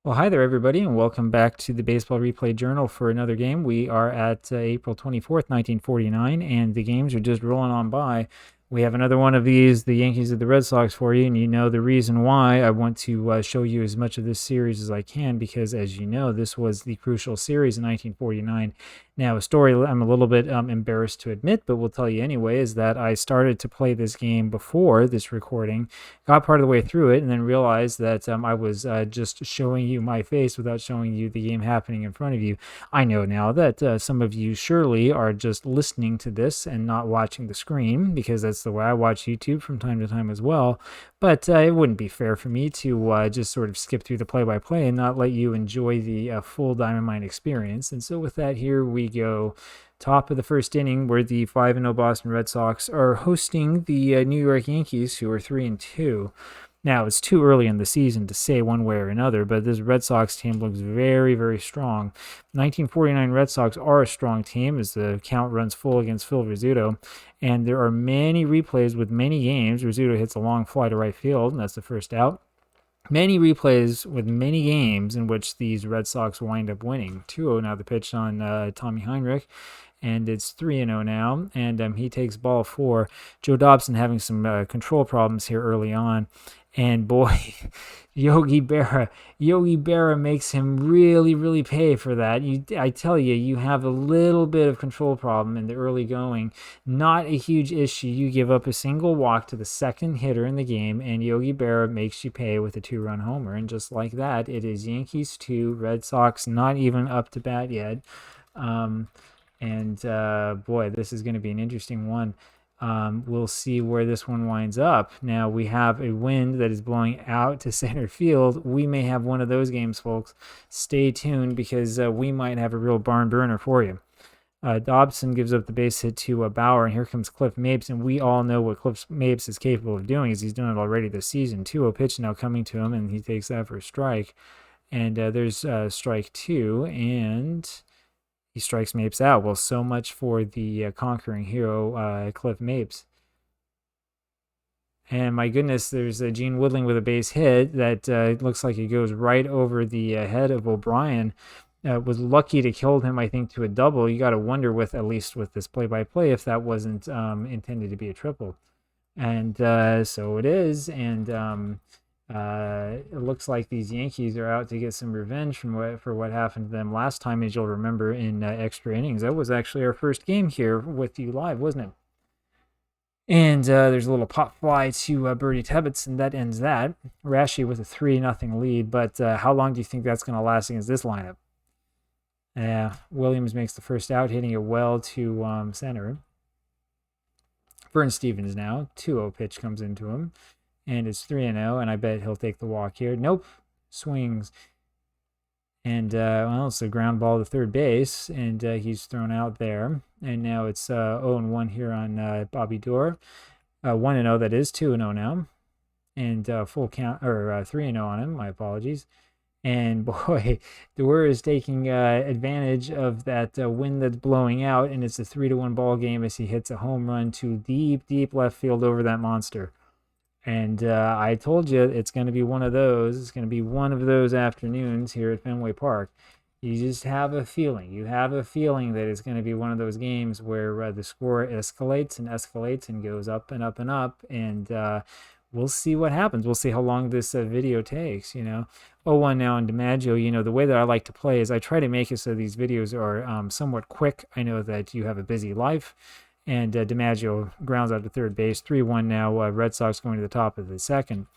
Well, hi there, everybody, and welcome back to the Baseball Replay Journal for another game. We are at April 24th, 1949, and the games are just rolling on by. We have another one of these, the Yankees of the Red Sox, for you, and you know the reason why I want to show you as much of this series as I can, because as you know, this was the crucial series in 1949. Now, a story I'm a little bit embarrassed to admit, but we'll tell you anyway, is that I started to play this game before this recording, got part of the way through it, and then realized that I was just showing you my face without showing you the game happening in front of you. I know now that some of you surely are just listening to this and not watching the screen, because that's the way I watch YouTube from time to time as well. But it wouldn't be fair for me to just sort of skip through the play-by-play and not let you enjoy the full Diamond Mine experience. And so with that, here we go. Top of the first inning, where the 5-0 Boston Red Sox are hosting the New York Yankees, who are 3-2. Now, it's too early in the season to say one way or another, but this Red Sox team looks very, very strong. 1949 Red Sox are a strong team as the count runs full against Phil Rizzuto, and there are many replays with many games. Rizzuto hits a long fly to right field, and that's the first out. Many replays with many games in which these Red Sox wind up winning. 2-0 now the pitch on Tommy Heinrich, and it's 3-0 now, and he takes ball 4. Joe Dobson having some control problems here early on, and boy, Yogi Berra makes him really, really pay for that. I tell you, you have a little bit of control problem in the early going. Not a huge issue. You give up a single walk to the second hitter in the game, and Yogi Berra makes you pay with a 2-run homer. And just like that, it is Yankees 2, Red Sox not even up to bat yet. Boy, this is going to be an interesting one. We'll see where this one winds up. Now, we have a wind that is blowing out to center field. We may have one of those games, folks. Stay tuned, because we might have a real barn burner for you. Dobson gives up the base hit to Bauer, and here comes Cliff Mapes, and we all know what Cliff Mapes is capable of doing, as he's done it already this season. 2-0 pitch now coming to him, and he takes that for a strike. And there's strike 2, and he strikes Mapes out. Well, so much for the conquering hero, Cliff Mapes. And my goodness, there's Gene Woodling with a base hit that looks like it goes right over the head of O'Brien. Was lucky to kill him, I think, to a double. You got to wonder, at least with this play-by-play, if that wasn't intended to be a triple. And so it is. And it looks like these Yankees are out to get some revenge for what happened to them last time, as you'll remember, in extra innings. That was actually our first game here with you live, wasn't it? And there's a little pop fly to Bertie Tebbets, and that ends that. Rashi with a 3-0 lead, but how long do you think that's going to last against this lineup? Williams makes the first out, hitting it well to center. Vern Stevens now, 2-0 pitch comes into him, and it's 3-0, and I bet he'll take the walk here. Nope, swings. And, it's a ground ball to third base, and he's thrown out there. And now it's 0-1 here on Bobby Doerr. 1-0, that is 2-0 now. And full count, or 3-0 on him, my apologies. And boy, Doerr is taking advantage of that wind that's blowing out, and it's a 3-1 ball game as he hits a home run to deep, deep left field over that monster. And I told you it's going to be one of those. It's going to be one of those afternoons here at Fenway Park. You just have a feeling. You have a feeling that it's going to be one of those games where the score escalates and escalates and goes up and up and up. And we'll see what happens. We'll see how long this video takes, 0-1 now on DiMaggio. The way that I like to play is I try to make it so these videos are somewhat quick. I know that you have a busy life. And DiMaggio grounds out to third base. 3-1 now. Red Sox going to the top of the second.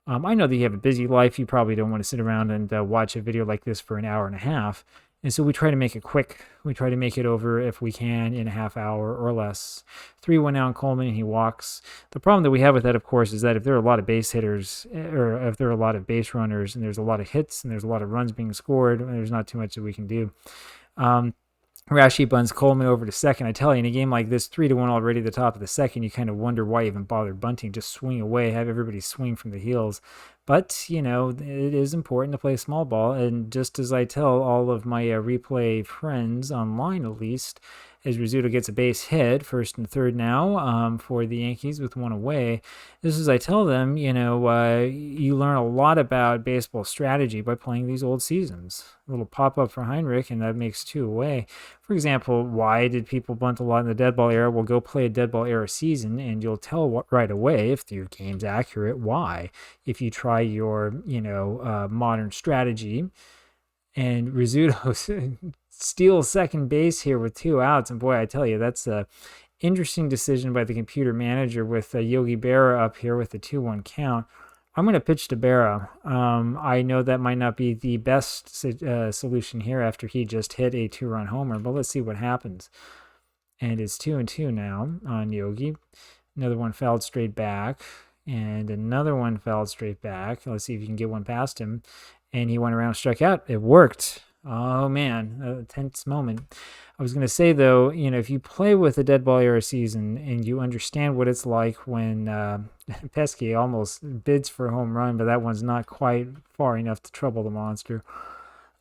I know that you have a busy life. You probably don't want to sit around and watch a video like this for an hour and a half. And so we try to make it quick. We try to make it over, if we can, in a half hour or less. 3-1 now on Coleman, and he walks. The problem that we have with that, of course, is that if there are a lot of base hitters, or if there are a lot of base runners, and there's a lot of hits, and there's a lot of runs being scored, there's not too much that we can do. Rashi buns Coleman over to second. I tell you, in a game like this, 3-1 already at the top of the second, you kind of wonder why you even bothered bunting. Just swing away, have everybody swing from the heels. But, it is important to play small ball. And just as I tell all of my replay friends, online at least, as Rizzuto gets a base hit, first and third now for the Yankees with one away. This is, I tell them, you learn a lot about baseball strategy by playing these old seasons. A little pop-up for Heinrich, and that makes two away. For example, why did people bunt a lot in the dead ball era? Well, go play a dead ball era season, and you'll tell right away if your game's accurate why. If you try your, modern strategy, and Rizzuto steals second base here with 2 outs, and boy, I tell you, that's a interesting decision by the computer manager with Yogi Berra up here with the 2-1 count. I'm going to pitch to Berra. I know that might not be the best solution here after he just hit a 2-run homer, but let's see what happens. And it's 2-2 now on Yogi. Another one fouled straight back, and another one fouled straight back. Let's see if you can get one past him. And he went around and struck out. It worked. Oh, man, a tense moment. I was going to say, though, if you play with a dead ball era season and you understand what it's like when Pesky almost bids for a home run, but that one's not quite far enough to trouble the monster.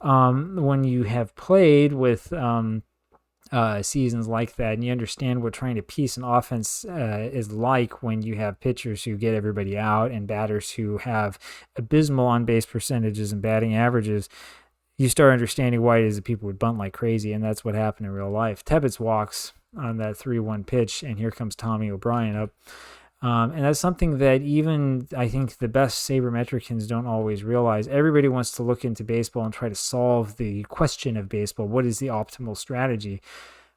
When you have played with seasons like that and you understand what trying to piece an offense is like when you have pitchers who get everybody out and batters who have abysmal on-base percentages and batting averages, you start understanding why it is that people would bunt like crazy, and that's what happened in real life. Tebbets walks on that 3-1 pitch, and here comes Tommy O'Brien up. And that's something that even, I think, the best sabermetricians don't always realize. Everybody wants to look into baseball and try to solve the question of baseball. What is the optimal strategy?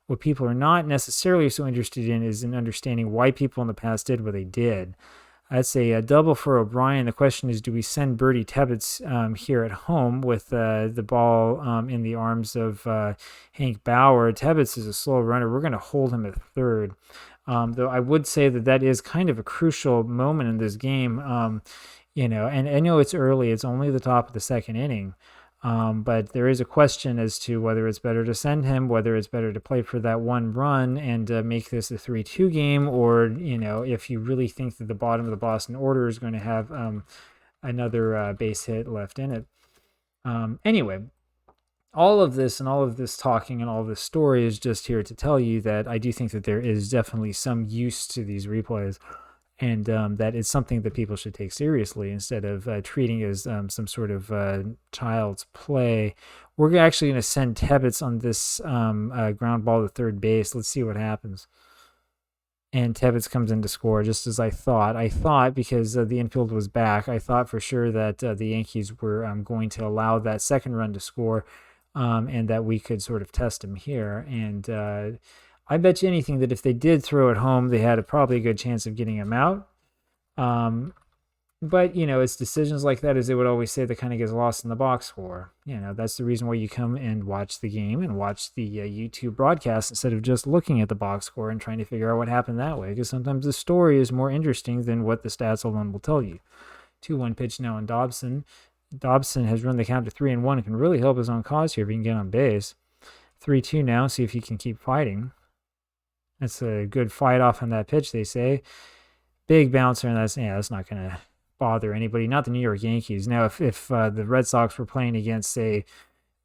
What people are not necessarily so interested in is in understanding why people in the past did what they did. That's a double for O'Brien. The question is, do we send Bertie Tebbets here at home with the ball in the arms of Hank Bauer? Tebbets is a slow runner. We're going to hold him at third. Though I would say that is kind of a crucial moment in this game, and I know it's early. It's only the top of the second inning. But there is a question as to whether it's better to send him, whether it's better to play for that one run and make this a 3-2 game, or, if you really think that the bottom of the Boston order is going to have another base hit left in it. Anyway, all of this and all of this talking and all of this story is just here to tell you that I do think that there is definitely some use to these replays, and that it's something that people should take seriously instead of treating as some sort of child's play. We're actually going to send Tebbets on this ground ball to third base. Let's see what happens. And Tebbets comes in to score, just as I thought. I thought, because the infield was back, I thought for sure that the Yankees were going to allow that second run to score, and that we could sort of test him here. And I bet you anything that if they did throw it home, they had probably a good chance of getting him out. But, it's decisions like that, as they would always say, that kind of gets lost in the box score. That's the reason why you come and watch the game and watch the YouTube broadcast instead of just looking at the box score and trying to figure out what happened that way, because sometimes the story is more interesting than what the stats alone will tell you. 2-1 pitch now on Dobson. Dobson has run the count to 3-1 and can really help his own cause here if he can get on base. 3-2 now, see if he can keep fighting. That's a good fight off on that pitch, they say. Big bouncer, and that's not going to bother anybody, not the New York Yankees. Now, if the Red Sox were playing against, say,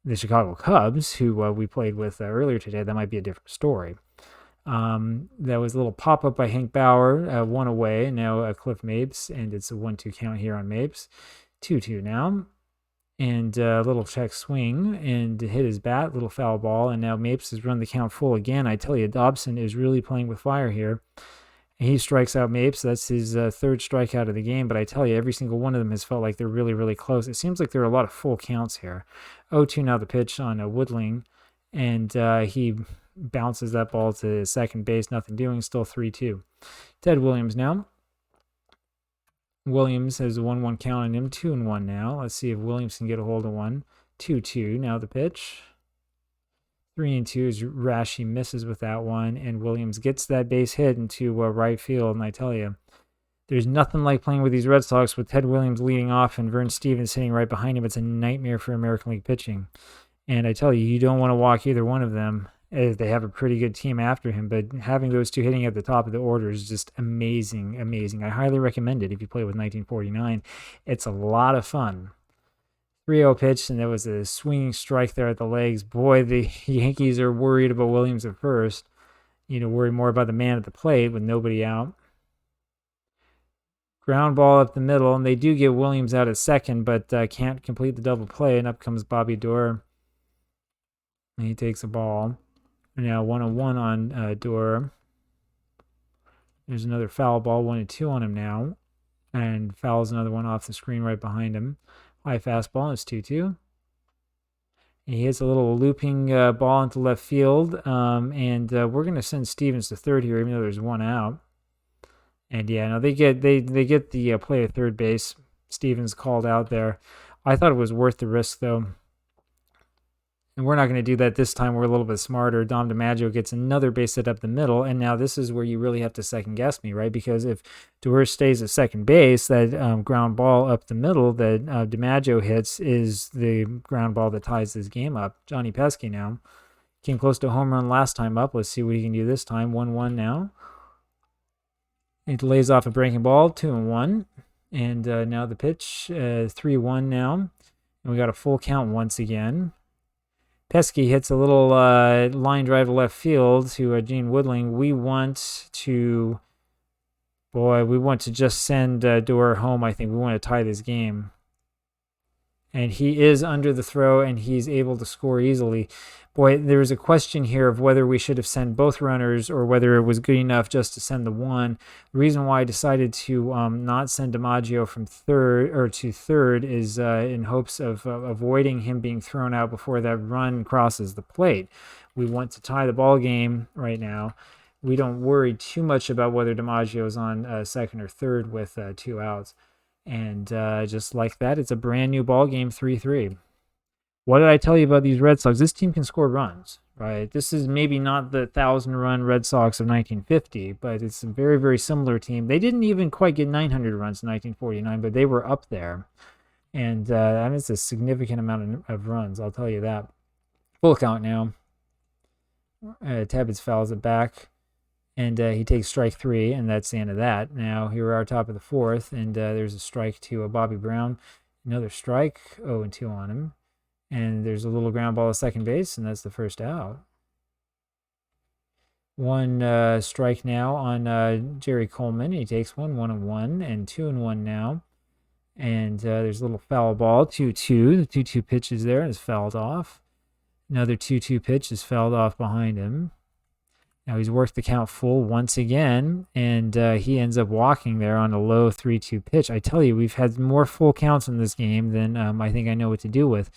the Chicago Cubs, who we played with earlier today, that might be a different story. That was a little pop-up by Hank Bauer, one away, and now Cliff Mapes, and it's a 1-2 count here on Mapes. 2-2 now, and a little check swing, and hit his bat, little foul ball, and now Mapes has run the count full again. I tell you, Dobson is really playing with fire here. He strikes out Mapes. That's his third strikeout of the game, but I tell you, every single one of them has felt like they're really, really close. It seems like there are a lot of full counts here. 0-2 now the pitch on Woodling, and he bounces that ball to second base, nothing doing, still 3-2. Ted Williams now. Williams has a 1-1 count on him, 2-1 now. Let's see if Williams can get a hold of one. 2-2 now the pitch. 3-2 as Rashi misses with that one, and Williams gets that base hit into right field. And I tell you, there's nothing like playing with these Red Sox with Ted Williams leading off and Vern Stevens sitting right behind him. It's a nightmare for American League pitching. And I tell you, you don't want to walk either one of them. They have a pretty good team after him, but having those two hitting at the top of the order is just amazing, amazing. I highly recommend it if you play with 1949. It's a lot of fun. 3-0 pitch, and there was a swinging strike there at the legs. Boy, the Yankees are worried about Williams at first. You need to worry more about the man at the plate with nobody out. Ground ball up the middle, and they do get Williams out at second, but can't complete the double play, and up comes Bobby Doerr. And he takes a ball. And now 1-1 on Doerr. There's another foul ball, 1-2 on him now. And fouls another one off the screen right behind him. High fastball, it's 2-2. He hits a little looping ball into left field, and we're going to send Stevens to third here, even though there's one out. And yeah, no, they get the play at third base. Stevens called out there. I thought it was worth the risk, though. And we're not going to do that this time. We're a little bit smarter. Dom DiMaggio gets another base hit up the middle, and now this is where you really have to second guess me, right? Because if Doerr stays at second base, that ground ball up the middle that DiMaggio hits is the ground ball that ties this game up. Johnny Pesky now came close to a home run last time up. Let's see what he can do this time. 1-1 now. It lays off a breaking ball, 2-1. And now the pitch, 3-1 now. And we got a full count once again. Pesky hits a little line drive to left field to Gene Woodling. We want to just send Doerr home, I think. We want to tie this game. And he is under the throw, and he's able to score easily. Boy, there's a question here of whether we should have sent both runners or whether it was good enough just to send the one. The reason why I decided to not send DiMaggio from third is in hopes of avoiding him being thrown out before that run crosses the plate. We want to tie the ball game right now. We don't worry too much about whether DiMaggio is on second or third with 2 outs. And just like that, it's a brand new ball game, 3-3. What did I tell you about these Red Sox? This team can score runs, right? This is maybe not the 1,000-run Red Sox of 1950, but it's a very, very similar team. They didn't even quite get 900 runs in 1949, but they were up there. And I mean, it's a significant amount of runs, I'll tell you that. Full count now. Tebbets fouls it back. And he takes strike 3, and that's the end of that. Now, here we are, top of the 4th, and there's a strike to Bobby Brown. Another strike, 0-2 on him. And there's a little ground ball at second base, and that's the first out. One strike now on Jerry Coleman. He takes 1-1, and 2-1 now. And there's a little foul ball, 2-2. The 2-2 pitch is there and is fouled off. Another 2-2 pitch is fouled off behind him. Now he's worked the count full once again, and he ends up walking there on a low 3-2 pitch. I tell you, we've had more full counts in this game than I think I know what to do with.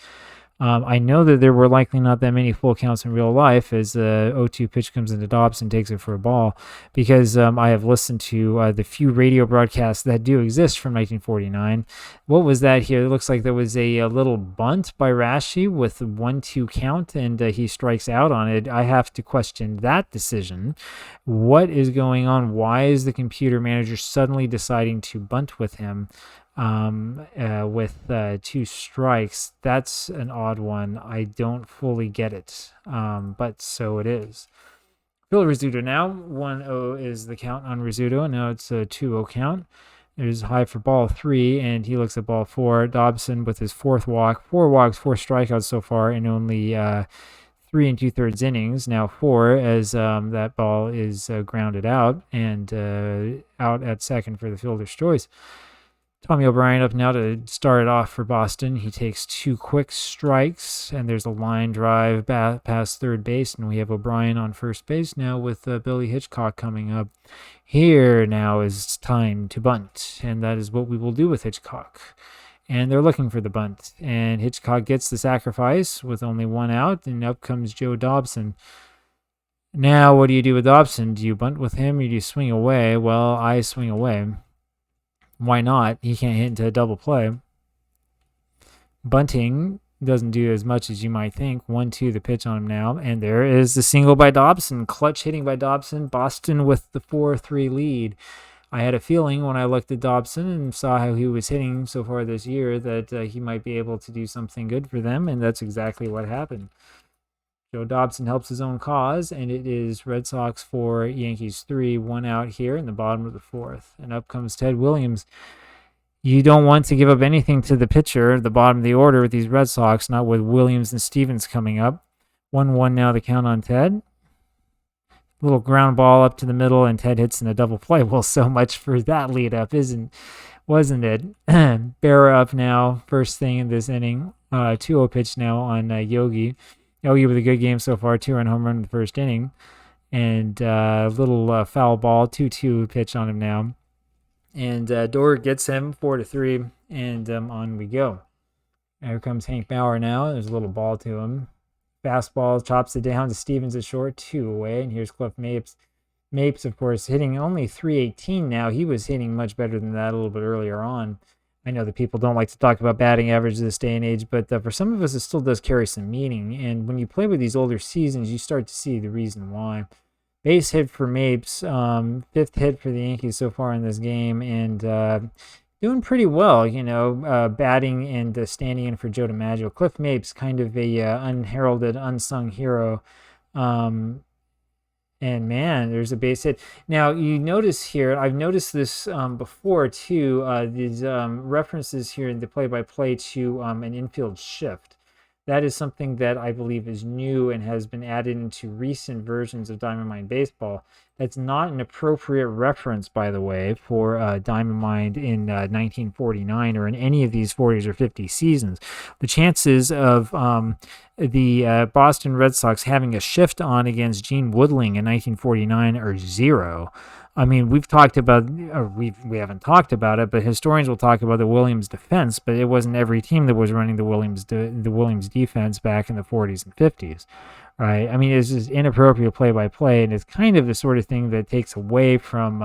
I know that there were likely not that many full counts in real life as the 0-2 pitch comes into Dobson, takes it for a ball, because I have listened to the few radio broadcasts that do exist from 1949. What was that here? It looks like there was a little bunt by Rashi with a 1-2 count, and he strikes out on it. I have to question that decision. What is going on? Why is the computer manager suddenly deciding to bunt with him? With 2 strikes? That's an odd one. I don't fully get it, but so it is. Phil Rizzuto now. 1-0 is the count on Rizzuto, and now it's a 2-0 count. There's high for ball 3, and he looks at ball 4. Dobson with his 4th walk. 4 walks, 4 strikeouts so far in only 3 2/3 innings. Now 4 as that ball is grounded out, and out at second for the fielder's choice. Tommy O'Brien up now to start it off for Boston. He takes 2 quick strikes, and there's a line drive past third base, and we have O'Brien on first base now with Billy Hitchcock coming up. Here now is time to bunt, and that is what we will do with Hitchcock. And they're looking for the bunt, and Hitchcock gets the sacrifice with only 1 out, and up comes Joe Dobson. Now, what do you do with Dobson? Do you bunt with him, or do you swing away? Well, I swing away. Why not? He can't hit into a double play. Bunting doesn't do as much as you might think. 1-2 the pitch on him now. And there is the single by Dobson. Clutch hitting by Dobson. Boston with the 4-3 lead. I had a feeling when I looked at Dobson and saw how he was hitting so far this year that he might be able to do something good for them, and that's exactly what happened. Joe Dobson helps his own cause, and it is Red Sox 4, Yankees 3, 1 out here in the bottom of the 4th. And up comes Ted Williams. You don't want to give up anything to the pitcher, the bottom of the order with these Red Sox, not with Williams and Stevens coming up. 1-1 now the count on Ted. Little ground ball up to the middle, and Ted hits in a double play. Well, so much for that lead up, wasn't it? Bear up now, first thing in this inning. 2-0 pitch now on Yogi. Yogi with a good game so far, 2-run home run in the first inning. And little foul ball, 2-2 pitch on him now. And Dorr gets him 4-3, and on we go. Here comes Hank Bauer now. There's a little ball to him. Fastball, chops it down to Stevens at short, 2 away. And here's Cliff Mapes. Mapes, of course, hitting only 318 now. He was hitting much better than that a little bit earlier on. I know that people don't like to talk about batting average this day and age, but for some of us, it still does carry some meaning. And when you play with these older seasons, you start to see the reason why. Base hit for Mapes, 5th hit for the Yankees so far in this game, and doing pretty well, batting and standing in for Joe DiMaggio. Cliff Mapes, kind of a unheralded, unsung hero. And man, there's a base hit. Now, you notice here, I've noticed this before too, these references here in the play-by-play to an infield shift. That is something that I believe is new and has been added into recent versions of Diamond Mine Baseball. That's not an appropriate reference, by the way, for Diamond Mine in 1949 or in any of these 40s or 50s seasons. The chances of the Boston Red Sox having a shift on against Gene Woodling in 1949 are 0. I mean, we've talked about, or we haven't talked about it, but historians will talk about the Williams defense, but it wasn't every team that was running the Williams defense back in the 40s and 50s, right? I mean, it's just inappropriate play-by-play, and it's kind of the sort of thing that takes away from,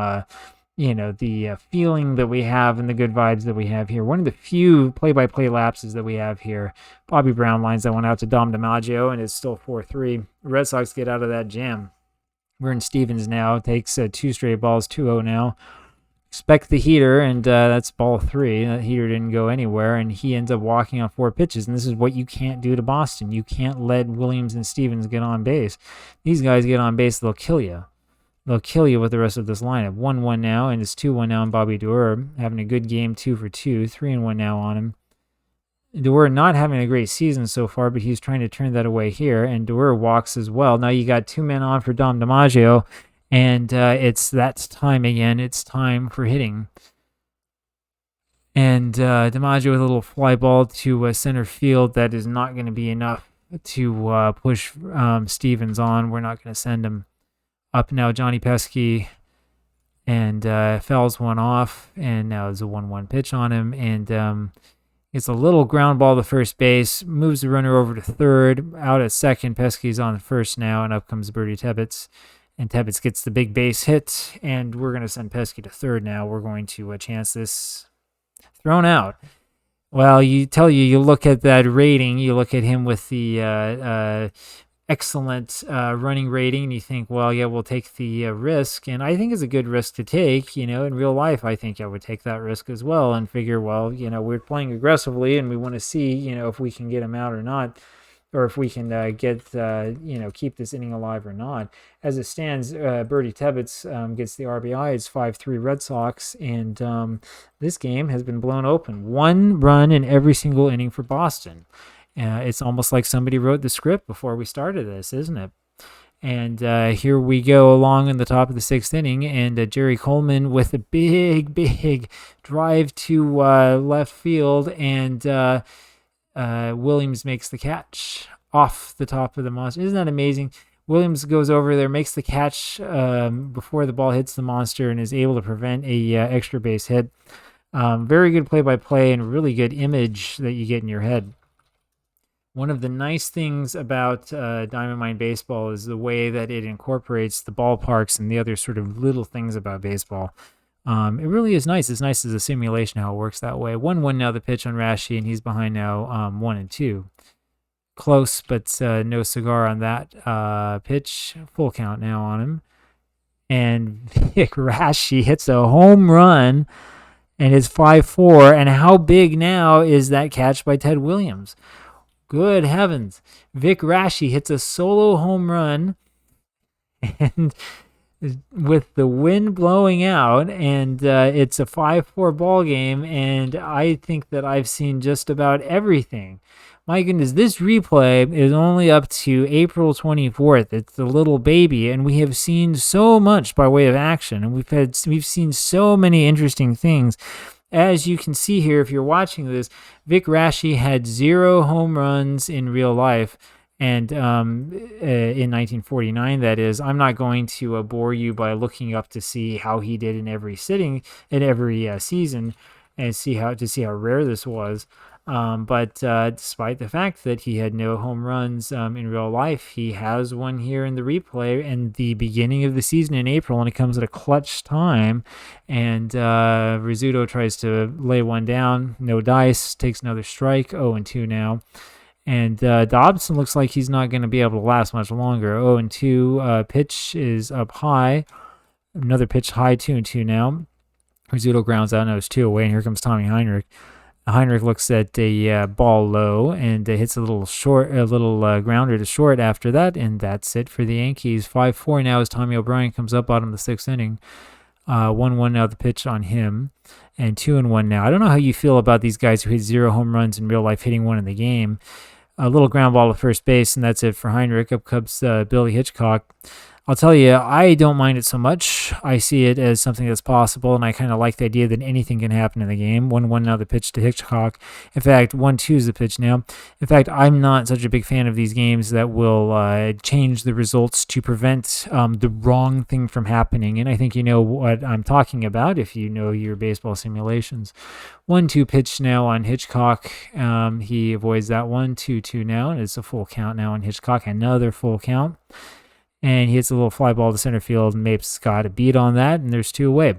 the feeling that we have and the good vibes that we have here. One of the few play-by-play lapses that we have here. Bobby Brown lines that one out to Dom DiMaggio, and it's still 4-3. The Red Sox get out of that jam. We're in Stevens now. Takes 2 straight balls, 2-0 now. Expect the heater, and that's ball 3. That heater didn't go anywhere, and he ends up walking on 4 pitches. And this is what you can't do to Boston. You can't let Williams and Stevens get on base. These guys get on base, they'll kill you. They'll kill you with the rest of this lineup. 1-1 now, and it's 2-1 now on Bobby Doerr. Having a good game, 2 for 2. 3-1 now on him. Doerr not having a great season so far, but he's trying to turn that away here, and Doerr walks as well. Now you got 2 men on for Dom DiMaggio, and that's time again. It's time for hitting. And DiMaggio with a little fly ball to center field. That is not going to be enough to push Stevens on. We're not going to send him up now. Johnny Pesky, and fouls one off, and now there's a 1-1 pitch on him, and it's a little ground ball to first base, moves the runner over to third, out at second. Pesky's on first now, and up comes Bertie Tebbetts. And Tebbetts gets the big base hit, and we're going to send Pesky to third now. We're going to chance this thrown out. Well, you look at that rating, you look at him with the excellent running rating, and you think, well, yeah, we'll take the risk. And I think it's a good risk to take. In real life, I think I would take that risk as well and figure, well, we're playing aggressively and we want to see, if we can get him out or not, or if we can keep this inning alive or not. As it stands, Bertie Tebbetts gets the RBI. It's 5-3 Red Sox, and this game has been blown open. 1 run in every single inning for Boston. It's almost like somebody wrote the script before we started this, isn't it? And here we go along in the top of the 6th inning, and Jerry Coleman with a big drive to left field, and Williams makes the catch off the top of the monster. Isn't that amazing? Williams goes over there, makes the catch before the ball hits the monster, and is able to prevent a extra base hit. Very good play-by-play and really good image that you get in your head. One of the nice things about Diamond Mine Baseball is the way that it incorporates the ballparks and the other sort of little things about baseball. It really is nice. It's nice as a simulation how it works that way. 1-1 now the pitch on Rashi, and he's behind now 1-2. Close, but no cigar on that pitch. Full count now on him. And Vic Rashi hits a home run, and it's 5-4. And how big now is that catch by Ted Williams? Good heavens. Vic Rashi hits a solo home run, and with the wind blowing out, and it's a 5-4 ball game, and I think that I've seen just about everything My goodness, this replay is only up to April 24th. It's the little baby, and we have seen so much by way of action, and we've seen so many interesting things. As you can see here, if you're watching this, Vic Raschi had 0 home runs in real life, and in 1949, that is. I'm not going to bore you by looking up to see how he did in every season, and see how rare this was. But despite the fact that he had no home runs in real life, he has one here in the replay in the beginning of the season in April, and it comes at a clutch time. And Rizzuto tries to lay one down. No dice. Takes another strike. 0-2 now. And Dobson looks like he's not going to be able to last much longer. 0-2. Pitch is up high. Another pitch high. 2-2 now. Rizzuto grounds out, knows 2 away, and here comes Tommy Heinrich. Heinrich looks at a ball low and hits a little grounder to short after that, and that's it for the Yankees. 5-4 now as Tommy O'Brien comes up bottom of the 6th inning. 1-1 now the pitch on him, and 2-1 now. I don't know how you feel about these guys who hit 0 home runs in real life, hitting 1 in the game. A little ground ball to first base, and that's it for Heinrich. Up comes Billy Hitchcock. I'll tell you, I don't mind it so much. I see it as something that's possible, and I kind of like the idea that anything can happen in the game. 1-1 now the pitch to Hitchcock. In fact, 1-2 is the pitch now. In fact, I'm not such a big fan of these games that will change the results to prevent the wrong thing from happening, and I think you know what I'm talking about if you know your baseball simulations. 1-2 pitch now on Hitchcock. He avoids that one. 2-2 now, and it's a full count now on Hitchcock. Another full count. And he hits a little fly ball to center field, and Mapes got a beat on that, and there's 2 away.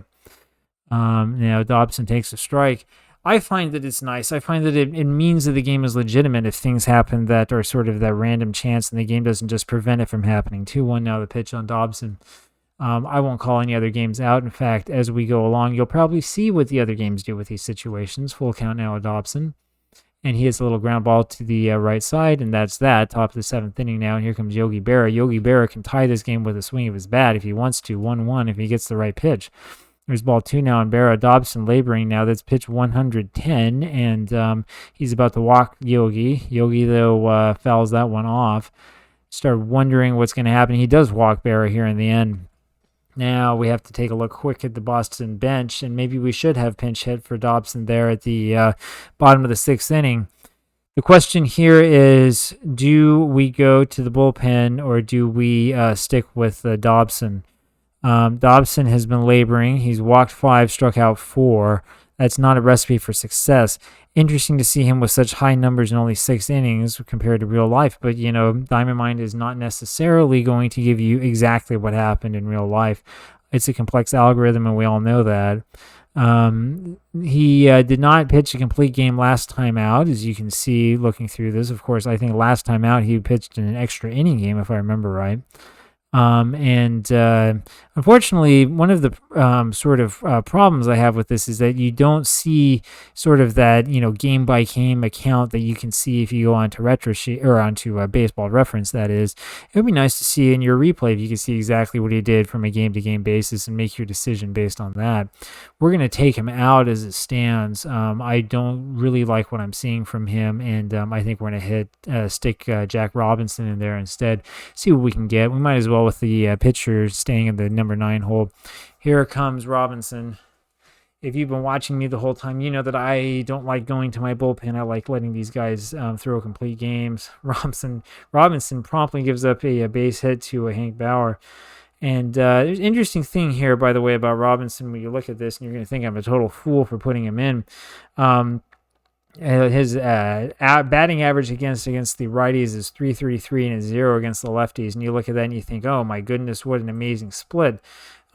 Now Dobson takes a strike. I find that it's nice. I find that it means that the game is legitimate if things happen that are sort of that random chance, and the game doesn't just prevent it from happening. 2-1 now the pitch on Dobson. I won't call any other games out. In fact, as we go along, you'll probably see what the other games do with these situations. Full count now on Dobson. And he hits a little ground ball to the right side, and that's that. Top of the 7th inning now, and here comes Yogi Berra. Yogi Berra can tie this game with a swing of his bat if he wants to. 1-1 if he gets the right pitch. There's ball 2 now on Berra. Dobson laboring now. That's pitch 110, and he's about to walk Yogi. Yogi, though, fouls that one off. Start wondering what's going to happen. He does walk Berra here in the end. Now we have to take a look quick at the Boston bench, and maybe we should have pinch hit for Dobson there at the bottom of the 6th inning. The question here is, do we go to the bullpen or do we stick with Dobson? Dobson has been laboring. He's walked 5, struck out 4. That's not a recipe for success. Interesting to see him with such high numbers in only 6 innings compared to real life. But, Diamond Mind is not necessarily going to give you exactly what happened in real life. It's a complex algorithm, and we all know that. He did not pitch a complete game last time out, as you can see looking through this. Of course, I think last time out he pitched in an extra inning game, if I remember right. Unfortunately, one of the sort of problems I have with this is that you don't see sort of that game by game account that you can see if you go onto RetroSheet or onto Baseball Reference. That is, it would be nice to see in your replay if you can see exactly what he did from a game to game basis and make your decision based on that. We're going to take him out as it stands. I don't really like what I'm seeing from him, and I think we're going to stick Jack Robinson in there instead. See what we can get. We might as well with the pitcher staying in the number 9 hole. Here comes Robinson. If you've been watching me the whole time, you know that I don't like going to my bullpen. I like letting these guys throw complete games. Robinson promptly gives up a base hit to Hank Bauer. And there's an interesting thing here, by the way, about Robinson. When you look at this, and you're going to think I'm a total fool for putting him in. His batting average against the righties is .333 and a 0 against the lefties. And you look at that and you think, oh my goodness, what an amazing split.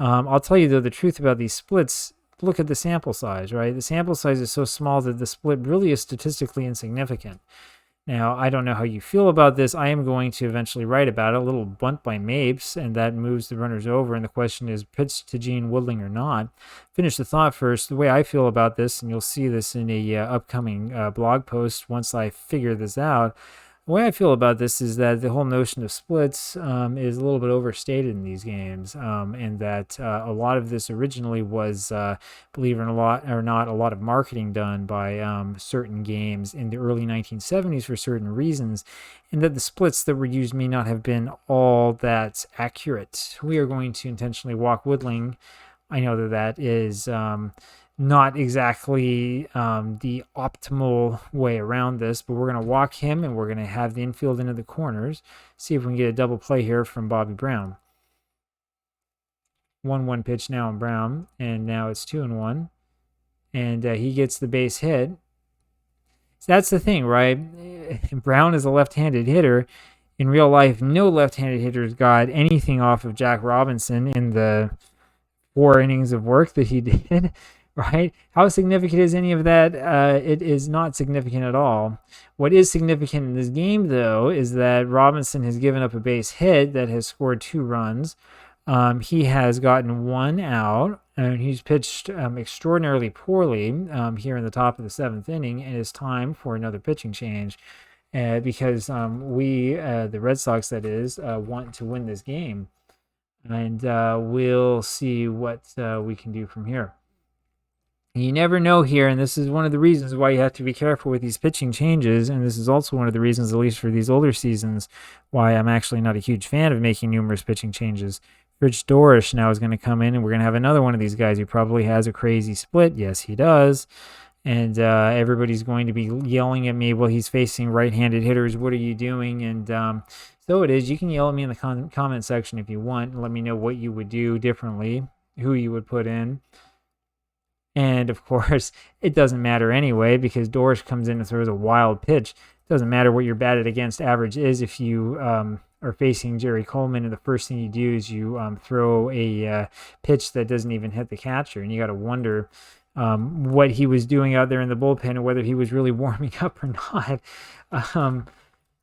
I'll tell you though, the truth about these splits, look at the sample size, right? The sample size is so small that the split really is statistically insignificant. Now, I don't know how you feel about this. I am going to eventually write about it. A little bunt by Mapes, and that moves the runners over. And the question is, pitch to Gene Woodling or not? Finish the thought first. The way I feel about this, and you'll see this in a upcoming blog post once I figure this out. The way I feel about this is that the whole notion of splits is a little bit overstated in these games, and that a lot of this originally was, believe it or not, a lot of marketing done by certain games in the early 1970s for certain reasons, and that the splits that were used may not have been all that accurate. We are going to intentionally walk Woodling. I know that that is not exactly the optimal way around this, but we're going to walk him and we're going to have the infield into the corners. See if we can get a double play here from Bobby Brown. 1-1 pitch now on Brown, and now it's 2-1. And he gets the base hit. So that's the thing, right? Brown is a left-handed hitter. In real life, no left-handed hitters got anything off of Jack Robinson in the 4 innings of work that he did. Right? How significant is any of that? It is not significant at all. What is significant in this game, though, is that Robinson has given up a base hit that has scored 2 runs. He has gotten 1 out, and he's pitched extraordinarily poorly here in the top of the 7th inning, and it's time for another pitching change because we, the Red Sox, that is, want to win this game. And we'll see what we can do from here. You never know here, and this is one of the reasons why you have to be careful with these pitching changes, and this is also one of the reasons, at least for these older seasons, why I'm actually not a huge fan of making numerous pitching changes. Rich Dorish now is going to come in, and we're going to have another one of these guys who probably has a crazy split. Yes, he does. And everybody's going to be yelling at me, well, he's facing right-handed hitters. What are you doing? And so it is. You can yell at me in the comment section if you want. And let me know what you would do differently, who you would put in. And, of course, it doesn't matter anyway because Dorish comes in and throws a wild pitch. It doesn't matter what your batted against average is if you are facing Jerry Coleman and the first thing you do is you throw a pitch that doesn't even hit the catcher. And you got to wonder what he was doing out there in the bullpen and whether he was really warming up or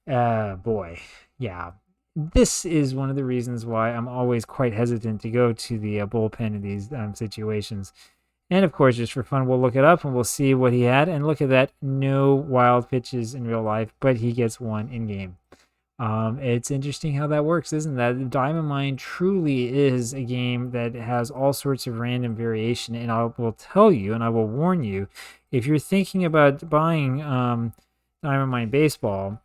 not. Boy, yeah. This is one of the reasons why I'm always quite hesitant to go to the bullpen in these situations. And, of course, just for fun, we'll look it up and we'll see what he had. And look at that. No wild pitches in real life, but he gets 1 in game. It's interesting how that works, isn't that? Diamond Mine truly is a game that has all sorts of random variation. And I will tell you, and I will warn you, if you're thinking about buying Diamond Mine Baseball,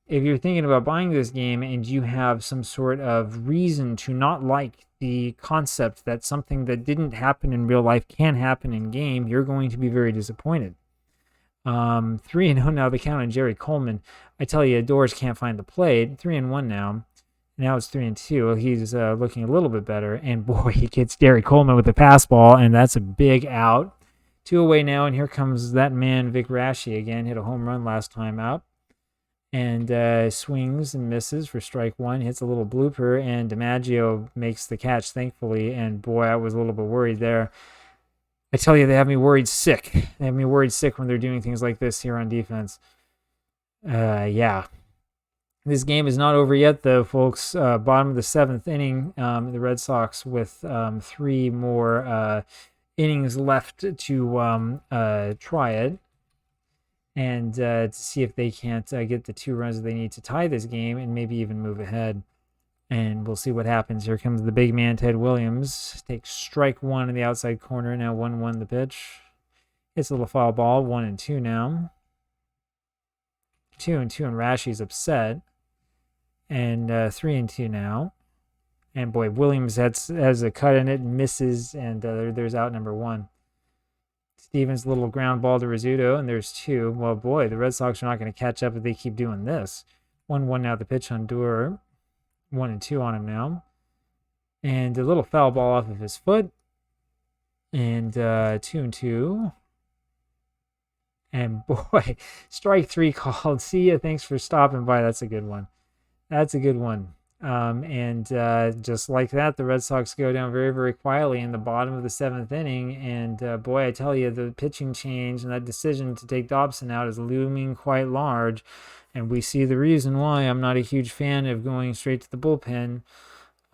if you're thinking about buying this game and you have some sort of reason to not like the concept that something that didn't happen in real life can happen in game, you're going to be very disappointed. 3-0 now, the count on Jerry Coleman. I tell you, Doors can't find the plate. 3-1 now. Now it's 3-2. He's looking a little bit better. And boy, he gets Jerry Coleman with a pass ball, and that's a big out. 2 away now, and here comes that man, Vic Raschi again. Hit a home run last time out. And swings and misses for strike 1, hits a little blooper, and DiMaggio makes the catch, thankfully. And boy, I was a little bit worried there. I tell you, they have me worried sick. They have me worried sick when they're doing things like this here on defense. Yeah. This game is not over yet, though, folks. Bottom of the 7th inning, the Red Sox with 3 more innings left to try it. And to see if they can't get the 2 runs that they need to tie this game and maybe even move ahead. And we'll see what happens. Here comes the big man, Ted Williams. Takes strike 1 in the outside corner. Now 1-1 the pitch. It's a little foul ball. 1-2 now. 2-2, and Rashi's upset. And 3-2 now. And boy, Williams has a cut in it, misses, and there's out number 1. Stevens, little ground ball to Rizzuto, and there's 2. Well, boy, the Red Sox are not going to catch up if they keep doing this. 1-1 now the pitch on Durer. 1-2 on him now. And a little foul ball off of his foot. And 2-2. And boy, strike 3 called. See ya. Thanks for stopping by. That's a good one. That's a good one. And just like that, the Red Sox go down very, very quietly in the bottom of the 7th inning. And boy, I tell you, the pitching change and that decision to take Dobson out is looming quite large. And we see the reason why I'm not a huge fan of going straight to the bullpen.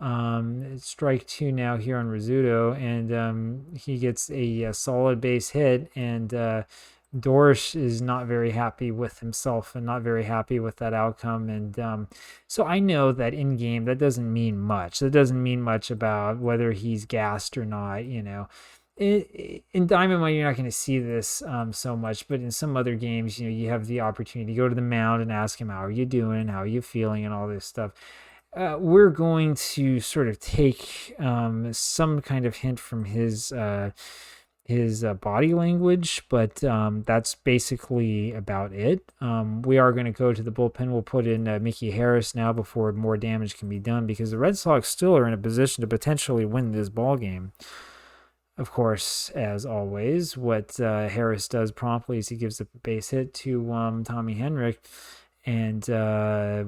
It's strike 2 now here on Rizzuto, and he gets a solid base hit. And Dorsch is not very happy with himself and not very happy with that outcome. And so I know that in game, that doesn't mean much. That doesn't mean much about whether he's gassed or not, In Diamond Mine, you're not going to see this so much, but in some other games, you have the opportunity to go to the mound and ask him, how are you doing? How are you feeling? And all this stuff. We're going to sort of take some kind of hint from his body language, but that's basically about it. We are going to go to the bullpen. We'll put in Mickey Harris now before more damage can be done, because the Red Sox still are in a position to potentially win this ball game. Of course, as always, what Harris does promptly is he gives a base hit to Tommy Henrik. And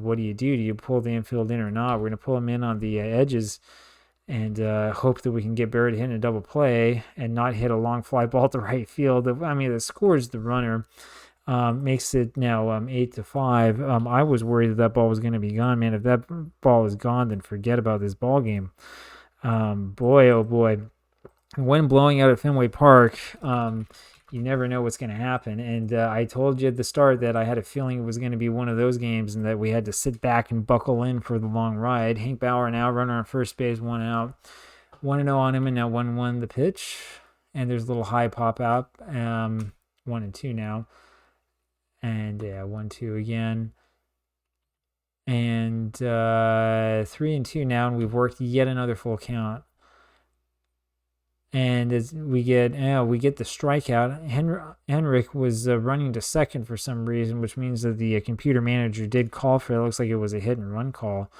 what do? Do you pull the infield in or not? We're going to pull him in on the edges and hope that we can get Barrett hit in a double play and not hit a long fly ball to right field. I mean, that scores the runner. Makes it now 8-5. I was worried that ball was going to be gone, man. If that ball is gone, then forget about this ball game. Boy, oh boy. When blowing out at Fenway Park, you never know what's going to happen. And I told you at the start that I had a feeling it was going to be one of those games and that we had to sit back and buckle in for the long ride. Hank Bauer now, runner on first base, 1 out. 1-0 on him, and now 1-1 the pitch. And there's a little high pop out. 1-2 now. And 1-2 again. And 3-2 now, and we've worked yet another full count. And as we get the strikeout, Henrik was running to second for some reason, which means that the computer manager did call for it. It looks like it was a hit and run call.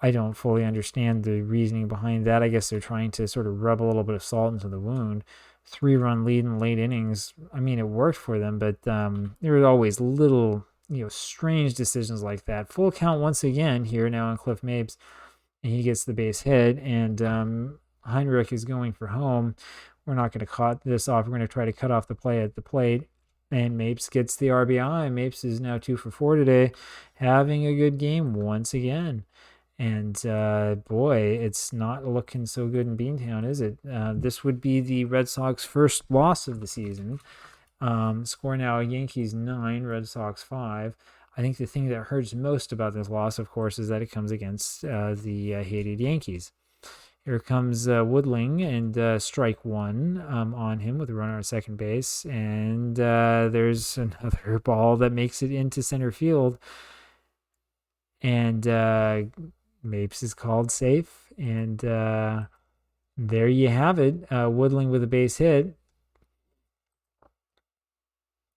I don't fully understand the reasoning behind that. I guess they're trying to sort of rub a little bit of salt into the wound. 3-run lead in late innings. I mean, it worked for them, but there are always little, strange decisions like that. Full count once again here now on Cliff Mapes, and he gets the base hit, and Heinrich is going for home. We're not going to cut this off. We're going to try to cut off the play at the plate. And Mapes gets the RBI. Mapes is now 2 for 4 today, having a good game once again. And boy, it's not looking so good in Beantown, is it? This would be the Red Sox first loss of the season. Score now Yankees 9, Red Sox 5. I think the thing that hurts most about this loss, of course, is that it comes against the hated Yankees. Here comes Woodling, and strike 1 on him with a runner at second base. And there's another ball that makes it into center field. And Mapes is called safe. And there you have it. Woodling with a base hit.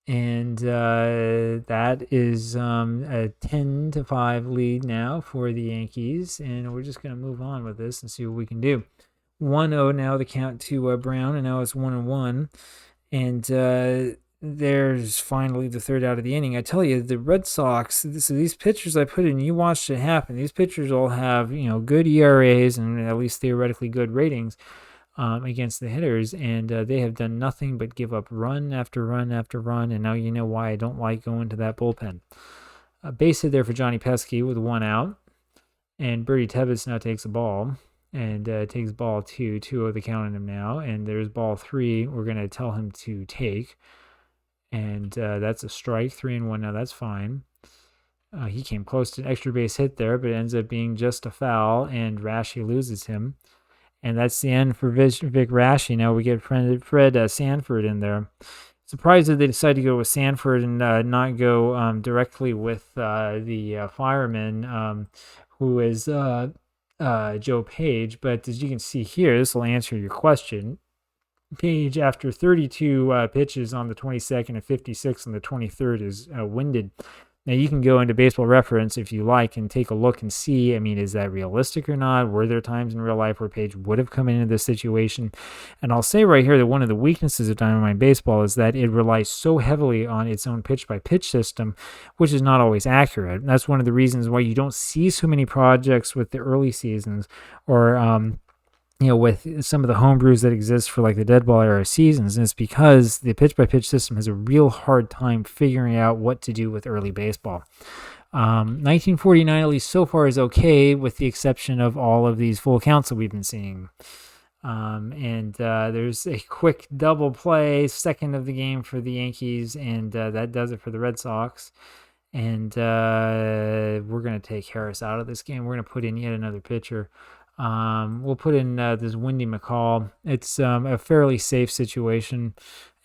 And that is a 10-5 lead now for the Yankees. And we're just going to move on with this and see what we can do. 1-0 now, the count to Brown, and now it's 1-1. And there's finally the third out of the inning. I tell you, the Red Sox, so these pitchers I put in, you watched it happen. These pitchers all have, good ERAs and at least theoretically good ratings against the hitters, and they have done nothing but give up run after run after run, and now you know why I don't like going to that bullpen. Base hit there for Johnny Pesky with 1 out, and Bertie Tebbets now takes a ball, and takes ball 2 of the count on him now, and there's ball 3 we're going to tell him to take, and that's a strike, 3-1 now, that's fine. He came close to an extra base hit there, but it ends up being just a foul, and Rashi loses him. And that's the end for Vic Rashi. Now we get Fred Sanford in there. Surprised that they decided to go with Sanford and not go directly with the fireman, who is Joe Page. But as you can see here, this will answer your question. Page, after 32 pitches on the 22nd and 56 on the 23rd, is winded. Now, you can go into Baseball Reference if you like and take a look and see, is that realistic or not? Were there times in real life where Page would have come into this situation? And I'll say right here that one of the weaknesses of Diamond Baseball is that it relies so heavily on its own pitch-by-pitch system, which is not always accurate. And that's one of the reasons why you don't see so many projects with the early seasons or with some of the homebrews that exist for like the dead ball era seasons, and it's because the pitch-by-pitch system has a real hard time figuring out what to do with early baseball. 1949, at least so far, is okay, with the exception of all of these full counts that we've been seeing. And there's a quick double play, second of the game for the Yankees, and that does it for the Red Sox. And we're going to take Harris out of this game. We're going to put in yet another pitcher. We'll put in this Windy McCall. It's a fairly safe situation,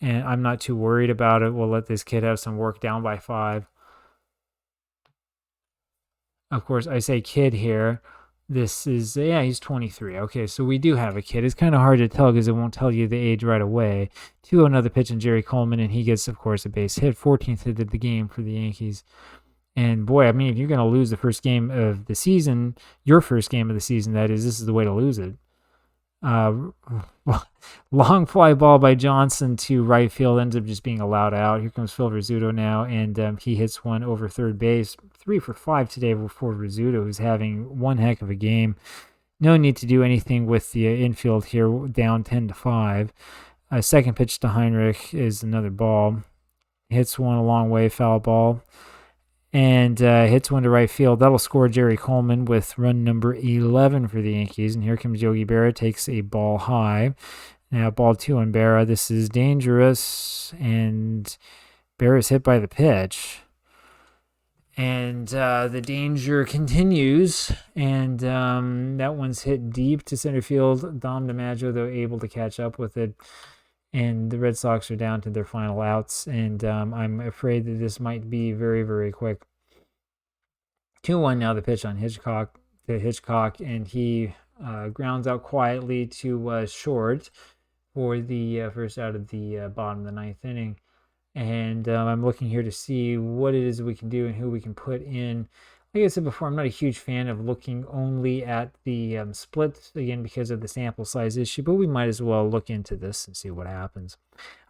and I'm not too worried about it. We'll let this kid have some work down by 5. Of course, I say kid here. This is, he's 23. Okay, so we do have a kid. It's kind of hard to tell because it won't tell you the age right away. 2-0 another pitch in Jerry Coleman, and he gets, of course, a base hit. 14th hit of the game for the Yankees. And boy, I mean, if you're going to lose the first game of the season, your first game of the season, that is, this is the way to lose it. Long fly ball by Johnson to right field, ends up just being allowed out. Here comes Phil Rizzuto now, and he hits one over third base. 3 for 5 today for Rizzuto, who's having one heck of a game. No need to do anything with the infield here, down 10-5. Second pitch to Heinrich is another ball. Hits one a long way, foul ball. And hits one to right field. That'll score Jerry Coleman with run number 11 for the Yankees. And here comes Yogi Berra, takes a ball high. Now ball 2 on Berra. This is dangerous, and Berra's hit by the pitch. And the danger continues, and that one's hit deep to center field. Dom DiMaggio, though, able to catch up with it. And the Red Sox are down to their final outs, and I'm afraid that this might be very, very quick. 2-1 now, the pitch on Hitchcock, and he grounds out quietly to short for the first out of the bottom of the 9th inning. And I'm looking here to see what it is we can do and who we can put in. Like I said before, I'm not a huge fan of looking only at the splits, again, because of the sample size issue, but we might as well look into this and see what happens.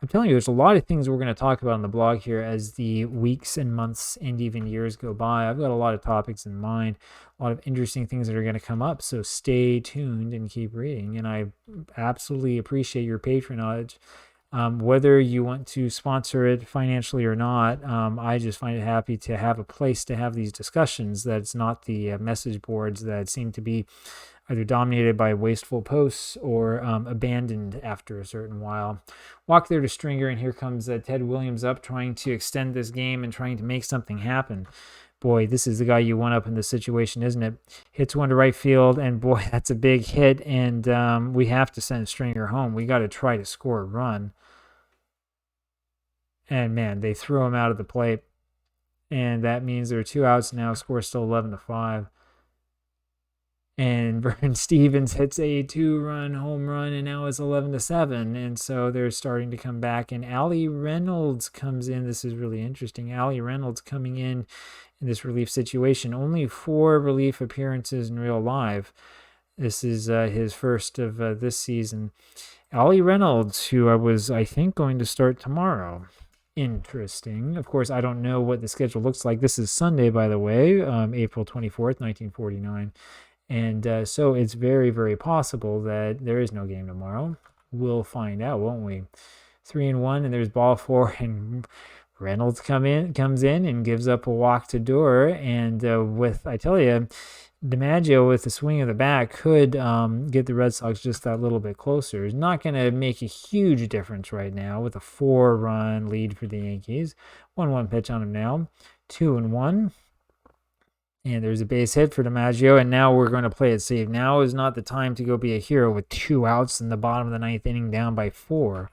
I'm telling you, there's a lot of things we're going to talk about on the blog here as the weeks and months and even years go by. I've got a lot of topics in mind, a lot of interesting things that are going to come up, so stay tuned and keep reading. And I absolutely appreciate your patronage. Whether you want to sponsor it financially or not, I just find it happy to have a place to have these discussions. That's not the message boards that seem to be either dominated by wasteful posts or abandoned after a certain while. Walk there to Stringer, and here comes Ted Williams up, trying to extend this game and trying to make something happen. Boy, this is the guy you want up in this situation, isn't it? Hits one to right field, and boy, that's a big hit, and we have to send Stringer home. We got to try to score a run. And man, they threw him out of the plate. And that means there are 2 outs now. Score still 11-5. And Vern Stevens hits a 2-run home run, and now it's 11-7. And so they're starting to come back. And Allie Reynolds comes in. This is really interesting. Allie Reynolds coming in this relief situation. Only 4 relief appearances in real life. This is his first of this season. Allie Reynolds, who I think, going to start tomorrow. Interesting. Of course, I don't know what the schedule looks like. This is Sunday, by the way, April 24th, 1949. And so it's very, very possible that there is no game tomorrow. We'll find out, won't we? 3-1, and there's ball 4, and Reynolds comes in and gives up a walk to Door. And I tell you, DiMaggio with the swing of the bat could get the Red Sox just that little bit closer. It's not going to make a huge difference right now with a 4-run lead for the Yankees. 1-1 pitch on him now. 2-1. And there's a base hit for DiMaggio, and now we're going to play it safe. Now is not the time to go be a hero with 2 outs in the bottom of the 9th inning down by 4.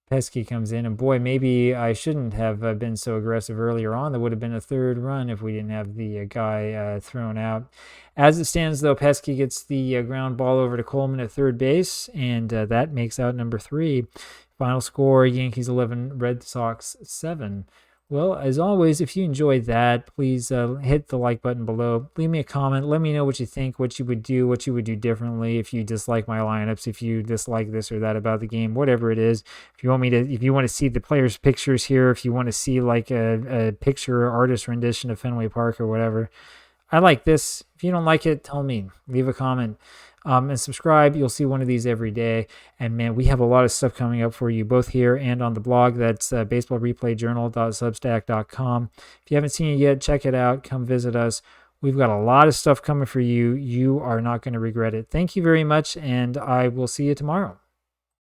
Pesky comes in, and boy, maybe I shouldn't have been so aggressive earlier on. There would have been a 3rd run if we didn't have the guy thrown out. As it stands, though, Pesky gets the ground ball over to Coleman at third base, and that makes out number 3. Final score, Yankees 11, Red Sox 7. Well, as always, if you enjoyed that, please hit the like button below. Leave me a comment. Let me know what you think, what you would do differently if you dislike my lineups, if you dislike this or that about the game, whatever it is. If you want to see the players' pictures here, if you want to see like a picture or artist rendition of Fenway Park or whatever, I like this. If you don't like it, tell me. Leave a comment. And subscribe. You'll see one of these every day. And man, we have a lot of stuff coming up for you both here and on the blog. That's baseballreplayjournal.substack.com. If you haven't seen it yet, check it out. Come visit us. We've got a lot of stuff coming for you. You are not going to regret it. Thank you very much, and I will see you tomorrow.